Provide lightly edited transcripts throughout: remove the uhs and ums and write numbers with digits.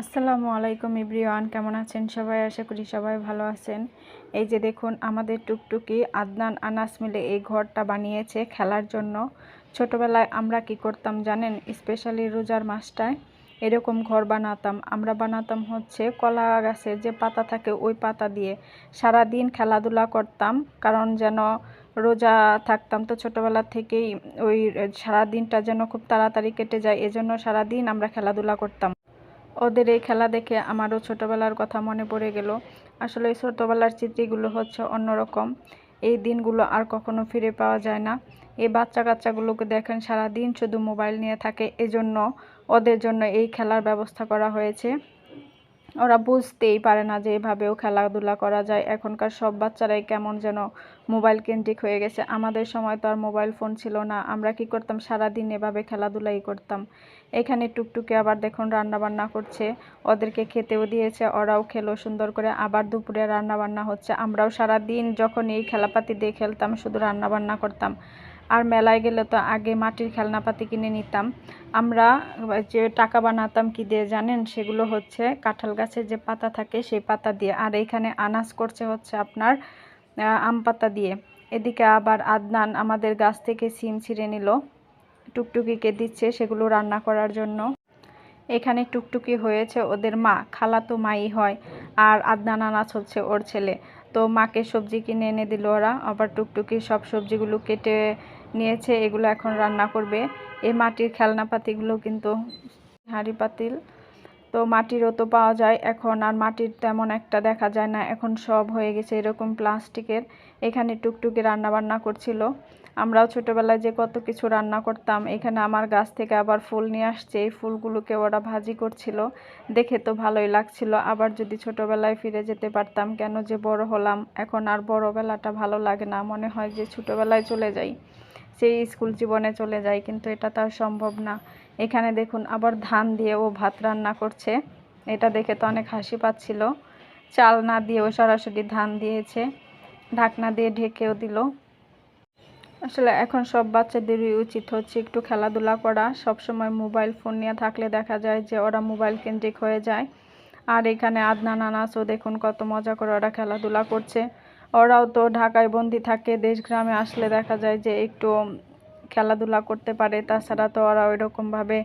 আসসালামু আলাইকুম এভরিওয়ান, কেমন আছেন সবাই? আশা করি সবাই ভালো আছেন। এই যে দেখুন, আমাদের টুকটুকি আদনান আনাস মিলে এই ঘরটা বানিয়েছে খেলার জন্য। ছোটবেলায় আমরা কি করতাম জানেন? স্পেশালি রোজার মাসটায় এরকম ঘর বানাতাম। আমরা বানাতাম হচ্ছে কলা গাছের যে পাতা থাকে ওই পাতা দিয়ে। সারা দিন খেলাধুলা করতাম, কারণ যেন রোজা থাকতাম তো ছোটবেলা থেকেই। ওই সারা দিনটা যেন খুব তাড়াতাড়ি কেটে যায়, এজন্য সারা দিন আমরা খেলাধুলা করতাম। ওদের এই খেলা দেখে আমারও ছোটোবেলার কথা মনে পড়ে গেল। আসলে এই ছোটোবেলার স্মৃতিগুলো হচ্ছে অন্যরকম। এই দিনগুলো আর কখনো ফিরে পাওয়া যায় না। এই বাচ্চা কাচ্চাগুলোকে দেখেন সারা দিন শুধু মোবাইল নিয়ে থাকে, এজন্য ওদের জন্য এই খেলার ব্যবস্থা করা হয়েছে। ওরা বুঝতেই পারে না যে এভাবেও খেলাধুলা করা যায়। এখনকার সব বাচ্চারাই কেমন যেন মোবাইল কেন্দ্রিক হয়ে গেছে। আমাদের সময় তো আর মোবাইল ফোন ছিল না। আমরা কি করতাম? সারাদিন এভাবে খেলাধুলাই করতাম। এখানে টুকটুকি আবার দেখুন রান্না বান্না করছে। ওদেরকে খেতেও দিয়েছে, ওরাও খেলো সুন্দর করে। আবার দুপুরে রান্না বান্না হচ্ছে। আমরাও সারাদিন যখন এই খেলাপাতি দিয়ে খেলতাম শুধু রান্না বান্না করতাম। আর মেলায় গেলে তো আগে মাটির খেলনাপাতি কিনে নিতাম। আমরা যে টাকা বানাতাম কি দিয়ে জানেন? সেগুলো হচ্ছে কাঁঠাল গাছের যে পাতা থাকে সেই পাতা দিয়ে। আর এইখানে আনাজ করছে হচ্ছে আপনার আম পাতা দিয়ে। এদিকে আবার আদনান আমাদের গাছ থেকে সিম ছিঁড়ে নিল, টুকটুকিকে দিচ্ছে সেগুলো রান্না করার জন্য। এখানে টুকটুকি হয়েছে ওদের মা, খালাতো মাই হয়। আর আদনান আনাস হচ্ছে ওর ছেলে। তো মাকে সবজি কিনে এনে দিল ওরা। আবার টুকটুকি সব সবজিগুলো কেটে নিয়েছে, এগুলো এখন রান্না করবে। এই মাটির খেলনাপাতিগুলো কিন্তু হাঁড়ি পাতিল তো মাটিরও তো পাওয়া যায় এখন, আর মাটির তেমন একটা দেখা যায় না, এখন সব হয়ে গেছে এরকম প্লাস্টিকের। এখানে টুকটুকি রান্না বান্না করছিল। আমরাও ছোটোবেলায় যে কত কিছু রান্না করতাম। এখানে আমার গাছ থেকে আবার ফুল নিয়ে আসছে, এই ফুলগুলোকে ওরা ভাজি করছিল। দেখে তো ভালোই লাগছিল। আবার যদি ছোটোবেলায় ফিরে যেতে পারতাম। কেন যে বড় হলাম, এখন আর বড়বেলাটা ভালো লাগে না, মনে হয় যে ছোটোবেলায় চলে যাই, সেই স্কুল জীবনে চলে যাই, কিন্তু এটা তো আর সম্ভব না। এখানে দেখুন আবার ধান দিয়ে ও ভাত রান্না করছে। এটা দেখে তো অনেক হাসি পাচ্ছিল। চাল না দিয়েও সরাসরি ধান দিয়েছে, ঢাকনা দিয়ে ঢেকেও দিল। আসলে এখন সব বাচ্চাদেরই উচিত হচ্ছে একটু খেলাধুলা করা। সব সময় মোবাইল ফোন নিয়ে থাকলে দেখা যায় যে ওরা মোবাইল কেন্দ্রিক হয়ে যায়। আর এখানে আদনান আনাসও দেখুন কত মজা করে ওরা খেলাধুলা করছে। ওরাও তো ঢাকায় বন্দি থাকে, দেশ গ্রামে আসলে দেখা যায় যে একটু খেলাধুলা করতে পারে। তাছাড়া তো ওরা ওইরকমভাবে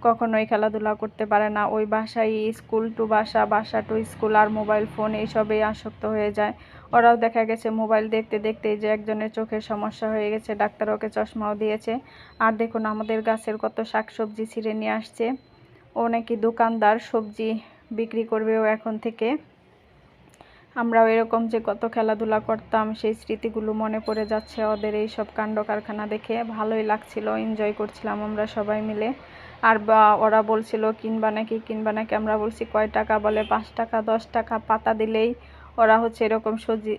কখনোই খেলাধুলা করতে পারে না। ওই বাসায় স্কুল টু বাসা, বাসা টু স্কুল, আর মোবাইল ফোন এইসবেই আসক্ত হয়ে যায়। ওরাও দেখা গেছে মোবাইল দেখতে দেখতে যে একজনের চোখের সমস্যা হয়ে গেছে, ডাক্তার ওকে চশমাও দিয়েছে। আর দেখুন আমাদের গাছের কত শাকসবজি ছিঁড়ে নিয়ে আসছে। ও নাকি দোকানদার, সবজি বিক্রি করবে ও এখন থেকে। আমরাও এরকম যে কত খেলাধুলা করতাম, সেই স্মৃতিগুলো মনে পড়ে যাচ্ছে ওদের এই সব কাণ্ড কারখানা দেখে। ভালোই লাগছিল, এনজয় করছিলাম আমরা সবাই মিলে। আর ওরা বলছিল কিনবা নাকি কিনবা নাকি, আমরা বলছি কয় টাকা? বলে 5 টাকা 10 টাকা পাতা দিলেই ওরা হচ্ছে এরকম সবজি